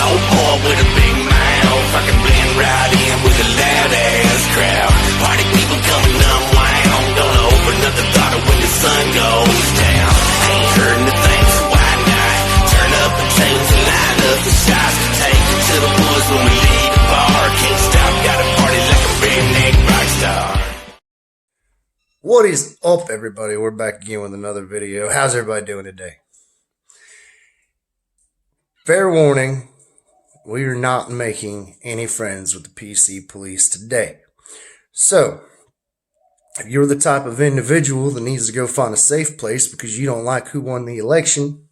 old boy with a big mouth. I can blend right in with a loud ass crowd. Party people coming unwound. Gonna open up the throttle when the sun goes down. Ain't heard nothing, so why not? Turn up the tunes and line up the shots. Take it to the woods when we leave the bar. Can't stop, gotta party like a redneck rock star. What is up, everybody? We're back again with another video. How's everybody doing today? Fair warning, we are not making any friends with the PC police today. So, if you're the type of individual that needs to go find a safe place because you don't like who won the election,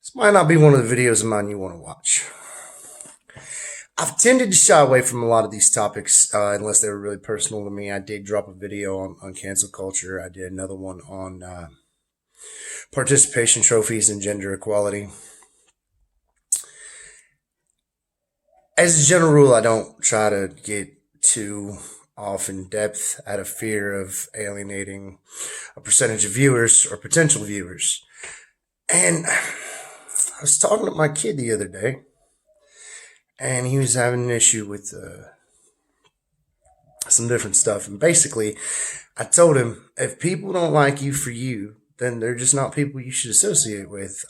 this might not be one of the videos of mine you want to watch. I've tended to shy away from a lot of these topics unless they were really personal to me. I did drop a video on cancel culture. I did another one on participation trophies and gender equality. As a general rule, I don't try to get too off in depth out of fear of alienating a percentage of viewers or potential viewers. And I was talking to my kid the other day, and he was having an issue with some different stuff. And basically, I told him, if people don't like you for you, then they're just not people you should associate with.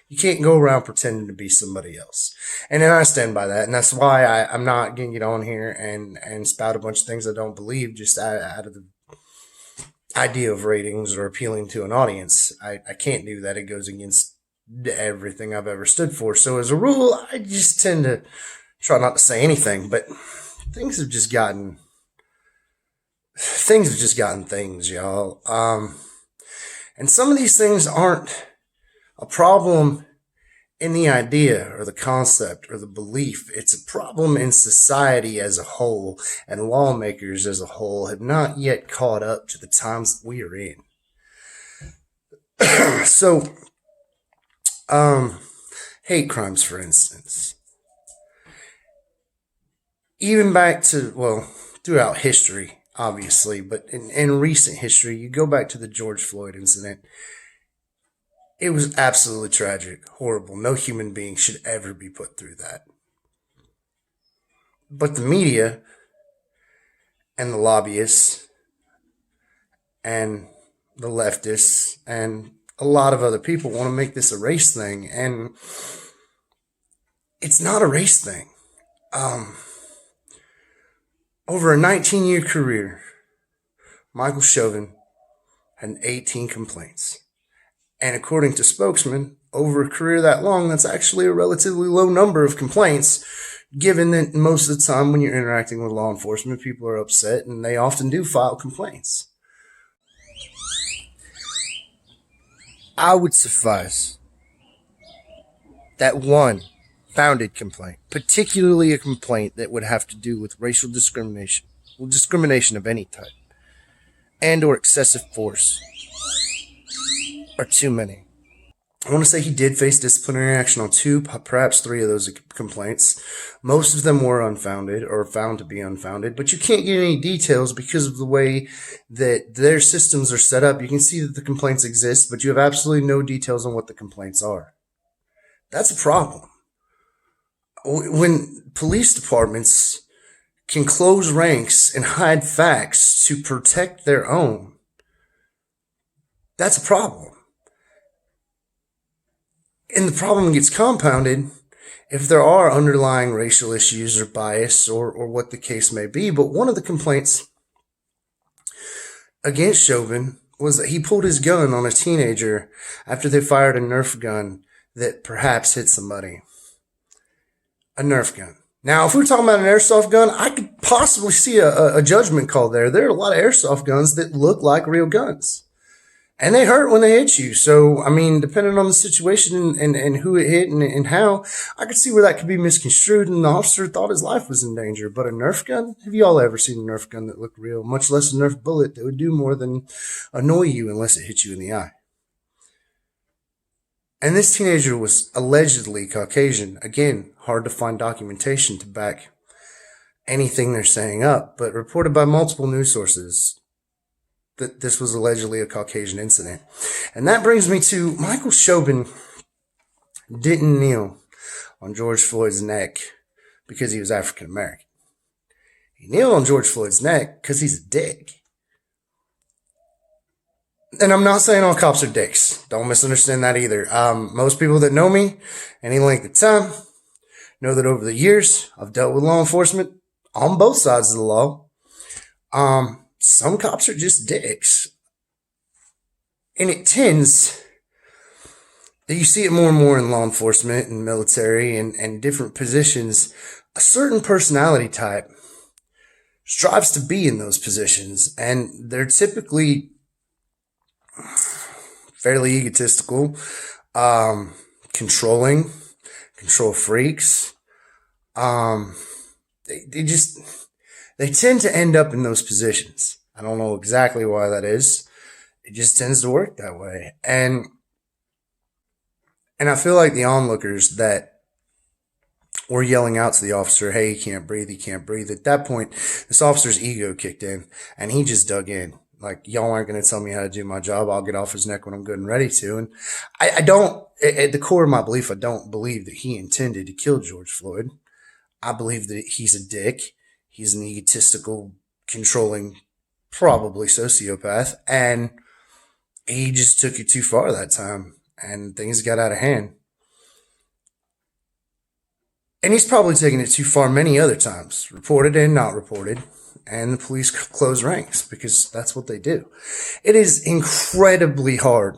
You can't go around pretending to be somebody else. And then I stand by that. And that's why I'm not going to get on here and spout a bunch of things I don't believe just out of the idea of ratings or appealing to an audience. I can't do that. It goes against everything I've ever stood for. So as a rule, I just tend to try not to say anything. But things have just gotten things, y'all. And some of these things aren't a problem in the idea or the concept or the belief. It's a problem in society as a whole, and lawmakers as a whole have not yet caught up to the times that we are in. So, hate crimes, for instance. Even back to, well, throughout history, obviously, but in recent history, you go back to the George Floyd incident. It was absolutely tragic, horrible. No human being should ever be put through that. But the media and the lobbyists and the leftists and a lot of other people want to make this a race thing. And it's not a race thing. Over a 19-year career, Michael Chauvin had 18 complaints. And according to spokesman, over a career that long, that's actually a relatively low number of complaints, given that most of the time when you're interacting with law enforcement, people are upset and they often do file complaints. I would suffice that one founded complaint, particularly a complaint that would have to do with racial discrimination, well, discrimination of any type, and or excessive force, are too many. I want to say he did face disciplinary action on 2, perhaps 3 of those complaints. Most of them were unfounded or found to be unfounded, but you can't get any details because of the way that their systems are set up. You can see that the complaints exist, but you have absolutely no details on what the complaints are. That's a problem. When police departments can close ranks and hide facts to protect their own, that's a problem. And the problem gets compounded if there are underlying racial issues or bias or what the case may be. But one of the complaints against Chauvin was that he pulled his gun on a teenager after they fired a Nerf gun that perhaps hit somebody. A Nerf gun. Now, if we're talking about an airsoft gun, I could possibly see a judgment call there. There are a lot of airsoft guns that look like real guns. And they hurt when they hit you. So, I mean, depending on the situation and who it hit and how, I could see where that could be misconstrued and the officer thought his life was in danger. But a Nerf gun? Have you all ever seen a Nerf gun that looked real? Much less a Nerf bullet that would do more than annoy you unless it hit you in the eye. And this teenager was allegedly Caucasian. Again, hard to find documentation to back anything they're saying up, but reported by multiple news sources that this was allegedly a Caucasian incident. And that brings me to Michael Chauvin didn't kneel on George Floyd's neck because he was African American. He kneeled on George Floyd's neck because he's a dick. And I'm not saying all cops are dicks. Don't misunderstand that either. Most people that know me any length of time know that over the years I've dealt with law enforcement on both sides of the law. Some cops are just dicks. And it tends, you see it more and more in law enforcement and military and different positions. A certain personality type strives to be in those positions, and they're typically fairly egotistical, controlling, control freaks. They tend to end up in those positions. I don't know exactly why that is. It just tends to work that way. And I feel like the onlookers that were yelling out to the officer, hey, he can't breathe, he can't breathe. At that point, this officer's ego kicked in and he just dug in. Like, y'all aren't going to tell me how to do my job. I'll get off his neck when I'm good and ready to. And I don't, at the core of my belief, I don't believe that he intended to kill George Floyd. I believe that he's a dick. He's an egotistical, controlling, probably sociopath. And he just took it too far that time. And things got out of hand. And he's probably taken it too far many other times, reported and not reported. And the police close ranks because that's what they do. It is incredibly hard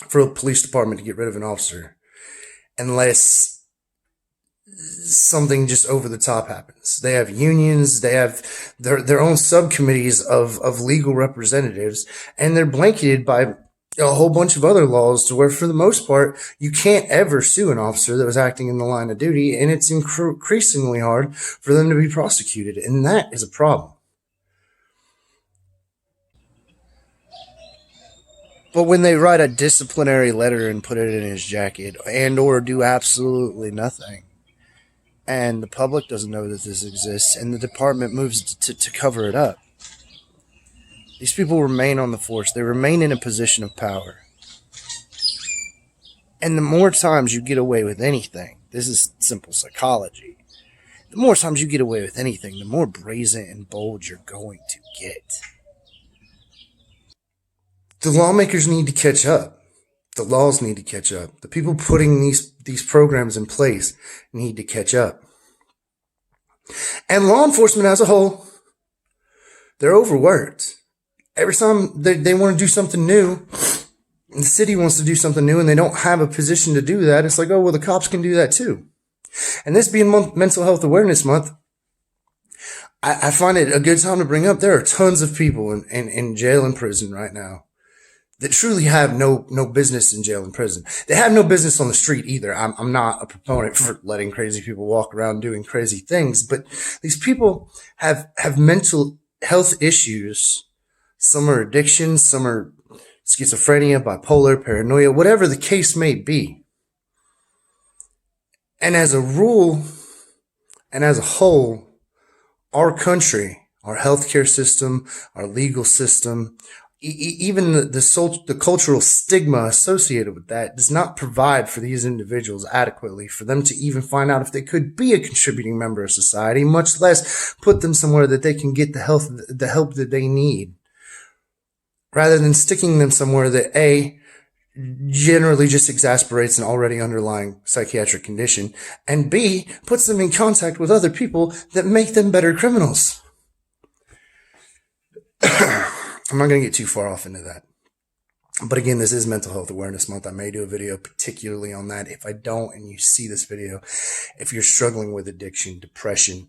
for a police department to get rid of an officer unless something just over the top happens. They have unions, they have their own subcommittees of legal representatives, and they're blanketed by a whole bunch of other laws to where, for the most part, you can't ever sue an officer that was acting in the line of duty, and it's increasingly hard for them to be prosecuted, and that is a problem. But when they write a disciplinary letter and put it in his jacket and or do absolutely nothing, and the public doesn't know that this exists, and the department moves to cover it up, these people remain on the force. They remain in a position of power. And the more times you get away with anything, this is simple psychology, the more times you get away with anything, the more brazen and bold you're going to get. The lawmakers need to catch up. The laws need to catch up. The people putting these programs in place need to catch up. And law enforcement as a whole, they're overworked. Every time they want to do something new, the city wants to do something new, and they don't have a position to do that, it's like, oh, well, the cops can do that too. And this being Mental Health Awareness Month, I find it a good time to bring up, there are tons of people in jail and prison right now that truly have no business in jail and prison. They have no business on the street either. I'm not a proponent for letting crazy people walk around doing crazy things, but these people have mental health issues. Some are addictions, some are schizophrenia, bipolar, paranoia, whatever the case may be. And as a rule, and as a whole, our country, our healthcare system, our legal system, even the cultural stigma associated with that does not provide for these individuals adequately for them to even find out if they could be a contributing member of society, much less put them somewhere that they can get the help that they need, rather than sticking them somewhere that A, generally just exasperates an already underlying psychiatric condition, and B, puts them in contact with other people that make them better criminals. I'm not going to get too far off into that. But again, this is Mental Health Awareness Month. I may do a video particularly on that. If I don't, and you see this video, if you're struggling with addiction, depression,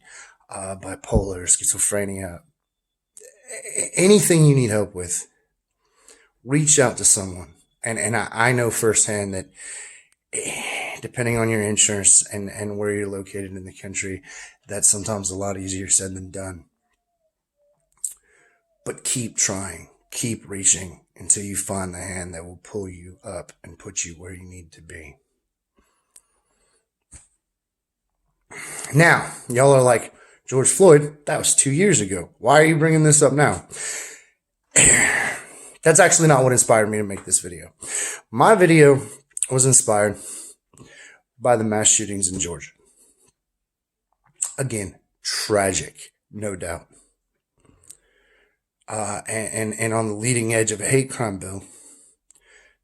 bipolar, schizophrenia, anything you need help with, reach out to someone. And I know firsthand that depending on your insurance and where you're located in the country, that's sometimes a lot easier said than done. But keep trying, keep reaching until you find the hand that will pull you up and put you where you need to be. Now, y'all are like, George Floyd, that was 2 years ago. Why are you bringing this up now? That's actually not what inspired me to make this video. My video was inspired by the mass shootings in Georgia. Again, tragic, no doubt. And on the leading edge of a hate crime bill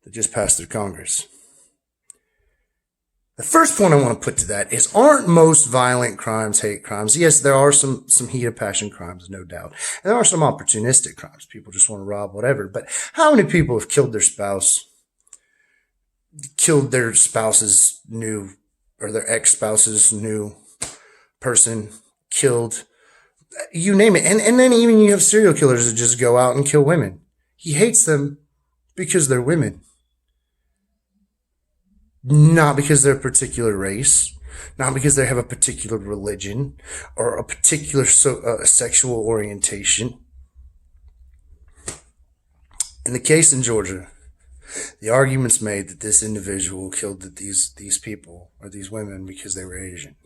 that just passed through Congress. The first point I want to put to that is, aren't most violent crimes hate crimes? Yes, there are some heat of passion crimes, no doubt. And there are some opportunistic crimes. People just want to rob whatever. But how many people have killed their spouse, killed their spouse's new, or their ex-spouse's new person, killed, you name it. And then even you have serial killers that just go out and kill women. He hates them because they're women. Not because they're a particular race, not because they have a particular religion or a particular sexual orientation. In the case in Georgia, the argument's made that this individual killed these people or these women because they were Asian.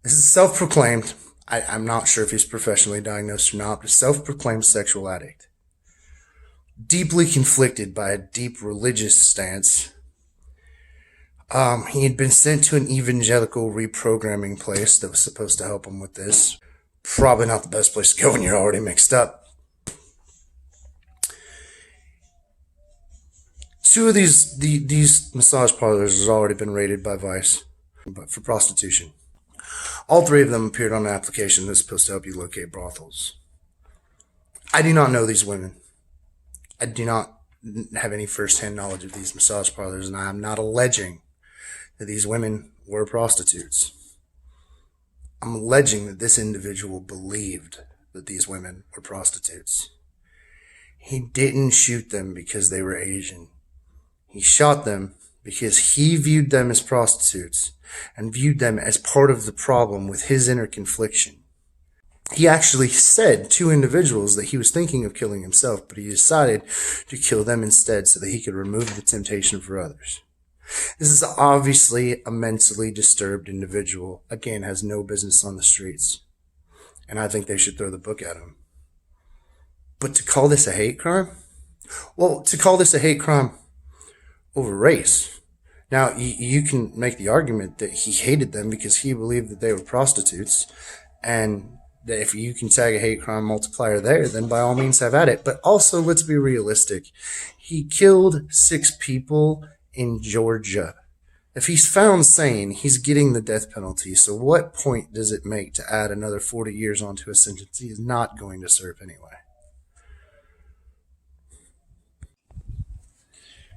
This is self-proclaimed. I'm not sure if he's professionally diagnosed or not, but self-proclaimed sexual addict. Deeply conflicted by a deep religious stance. He had been sent to an evangelical reprogramming place that was supposed to help him with this. Probably not the best place to go when you're already mixed up. Two of these massage parlors has already been raided by Vice, but for prostitution. All three of them appeared on an application that's supposed to help you locate brothels. I do not know these women. I do not have any first-hand knowledge of these massage parlors, and I am not alleging that these women were prostitutes. I'm alleging that this individual believed that these women were prostitutes. He didn't shoot them because they were Asian. He shot them because he viewed them as prostitutes and viewed them as part of the problem with his inner confliction. He actually said to individuals that he was thinking of killing himself, but he decided to kill them instead so that he could remove the temptation for others. This is obviously a mentally disturbed individual. Again, has no business on the streets. And I think they should throw the book at him. But to call this a hate crime? Well, to call this a hate crime over race. Now, you can make the argument that he hated them because he believed that they were prostitutes, and that if you can tag a hate crime multiplier there, then by all means have at it. But also, let's be realistic. He killed 6 people in Georgia. If he's found sane, he's getting the death penalty. So what point does it make to add another 40 years onto a sentence he is not going to serve anyway?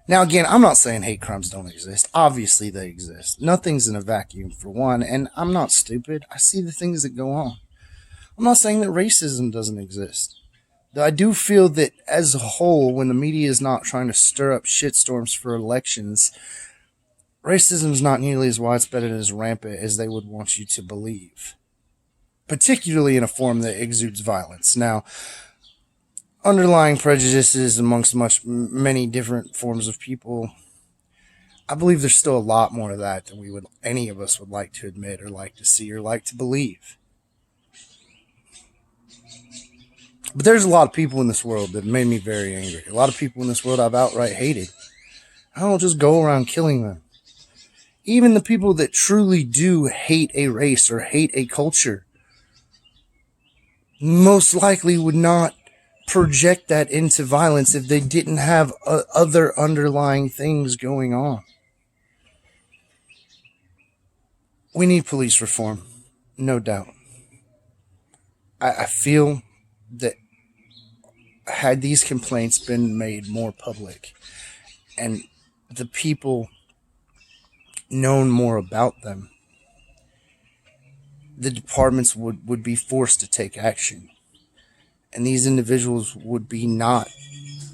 Now, again, I'm not saying hate crimes don't exist. Obviously, they exist. Nothing's in a vacuum, for one, and I'm not stupid. I see the things that go on. I'm not saying that racism doesn't exist. Though I do feel that as a whole, when the media is not trying to stir up shitstorms for elections, racism is not nearly as widespread and as rampant as they would want you to believe. Particularly in a form that exudes violence. Now, underlying prejudices amongst many different forms of people, I believe there's still a lot more of that than any of us would like to admit or like to see or like to believe. But there's a lot of people in this world that made me very angry. A lot of people in this world I've outright hated. I don't just go around killing them. Even the people that truly do hate a race or hate a culture most likely would not project that into violence if they didn't have other underlying things going on. We need police reform, no doubt. I feel that had these complaints been made more public and the people known more about them, the departments would be forced to take action. And these individuals would be not,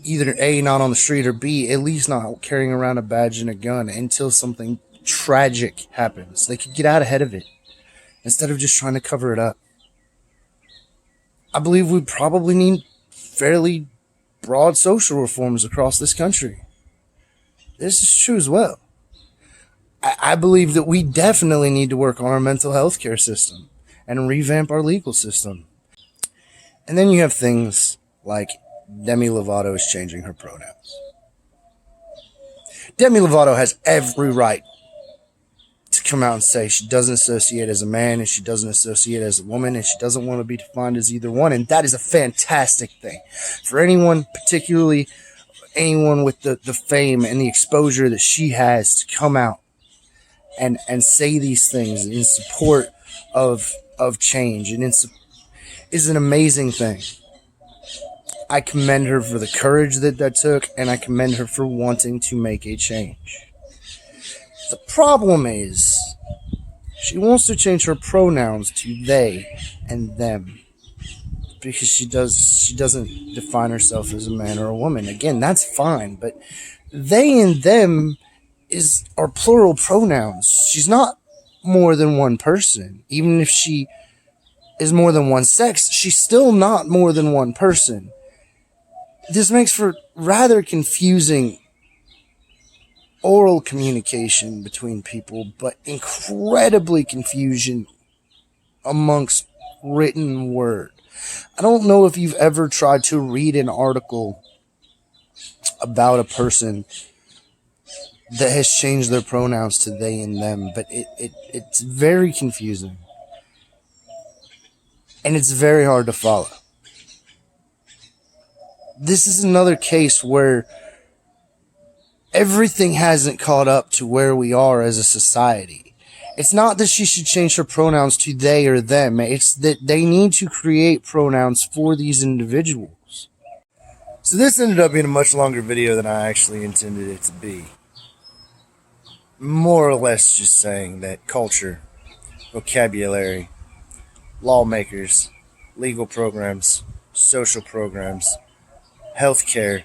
either A, not on the street, or B, at least not carrying around a badge and a gun until something tragic happens. They could get out ahead of it instead of just trying to cover it up. I believe we probably need fairly broad social reforms across this country. This is true as well. I believe that we definitely need to work on our mental health care system and revamp our legal system. And then you have things like Demi Lovato is changing her pronouns. Demi Lovato has every right to come out and say she doesn't associate as a man and she doesn't associate as a woman and she doesn't want to be defined as either one. And that is a fantastic thing for anyone, particularly anyone with the fame and the exposure that she has, to come out and say these things in support of change. And is an amazing thing. I commend her for the courage that took, and I commend her for wanting to make a change. The problem is, she wants to change her pronouns to they and them because she doesn't define herself as a man or a woman. Again, that's fine, but they and them are plural pronouns. She's not more than one person. Even if she is more than one sex, she's still not more than one person. This makes for rather confusing oral communication between people, but incredibly confusion amongst written word. I don't know if you've ever tried to read an article about a person that has changed their pronouns to they and them, but it's very confusing. And it's very hard to follow. This is another case where everything hasn't caught up to where we are as a society. It's not that she should change her pronouns to they or them. It's that they need to create pronouns for these individuals. So this ended up being a much longer video than I actually intended it to be. More or less just saying that culture, vocabulary, lawmakers, legal programs, social programs, healthcare,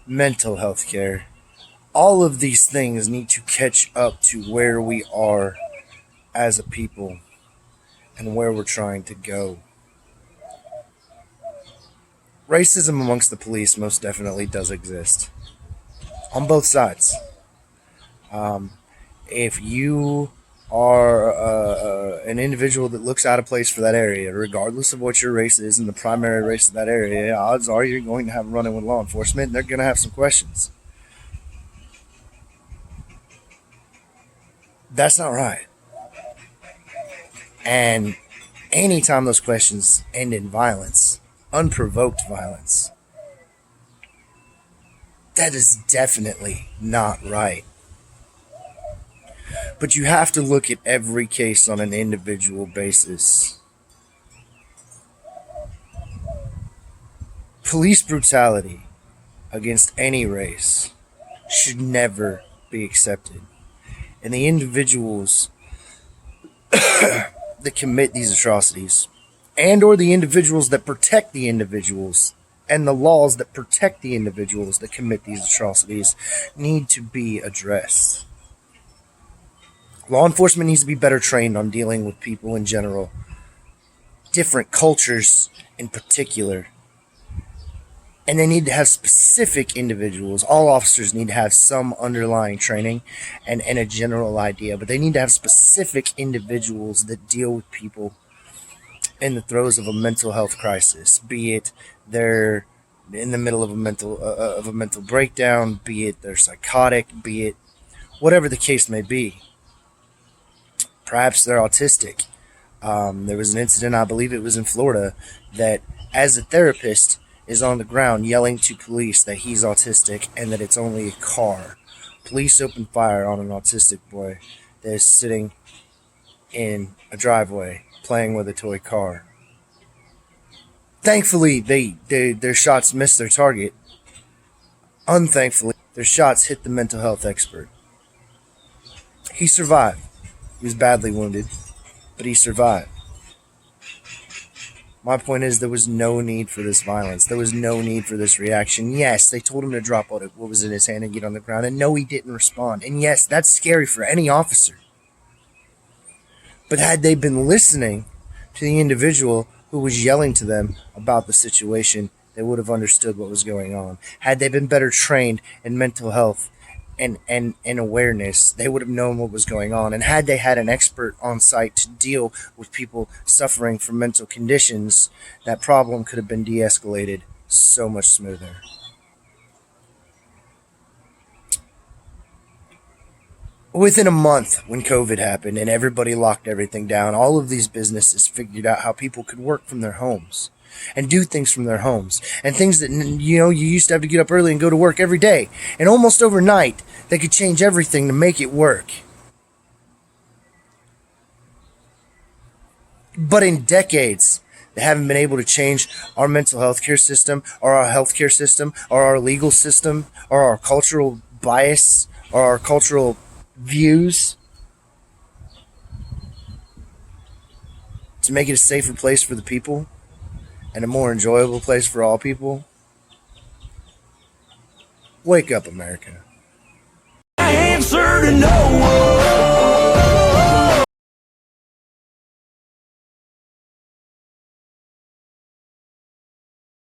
mental health care, all of these things need to catch up to where we are as a people and where we're trying to go. Racism amongst the police most definitely does exist. On both sides. If you are an individual that looks out of place for that area, regardless of what your race is and the primary race of that area, odds are you're going to have a run-in with law enforcement and they're going to have some questions. That's not right. And anytime those questions end in violence, unprovoked violence, that is definitely not right. But you have to look at every case on an individual basis. Police brutality against any race should never be accepted. And the individuals that commit these atrocities, and or the individuals that protect the individuals, and the laws that protect the individuals that commit these atrocities, need to be addressed. Law enforcement needs to be better trained on dealing with people in general, different cultures in particular. And they need to have specific individuals. All officers need to have some underlying training and a general idea, but they need to have specific individuals that deal with people in the throes of a mental health crisis, be it they're in the middle of a mental breakdown, be it they're psychotic, be it whatever the case may be. Perhaps they're autistic. There was an incident, I believe it was in Florida, that as a therapist is on the ground yelling to police that he's autistic and that it's only a car. Police open fire on an autistic boy that is sitting in a driveway playing with a toy car. Thankfully, their shots missed their target. Unthankfully, their shots hit the mental health expert. He survived. He was badly wounded, but he survived. My point is, there was no need for this violence. There was no need for this reaction. Yes, they told him to drop what was in his hand and get on the ground. And no, he didn't respond. And yes, that's scary for any officer. But had they been listening to the individual who was yelling to them about the situation, they would have understood what was going on. Had they been better trained in mental health and awareness, they would have known what was going on. And had they had an expert on site to deal with people suffering from mental conditions, that problem could have been de-escalated so much smoother. Within a month, when COVID happened and everybody locked everything down, all of these businesses figured out how people could work from their homes and do things from their homes, and things that, you used to have to get up early and go to work every day, and almost overnight they could change everything to make it work. But in decades, they haven't been able to change our mental health care system, or our healthcare system, or our legal system, or our cultural bias, or our cultural views, to make it a safer place for the people and a more enjoyable place for all people. Wake up, America. Answer to no one.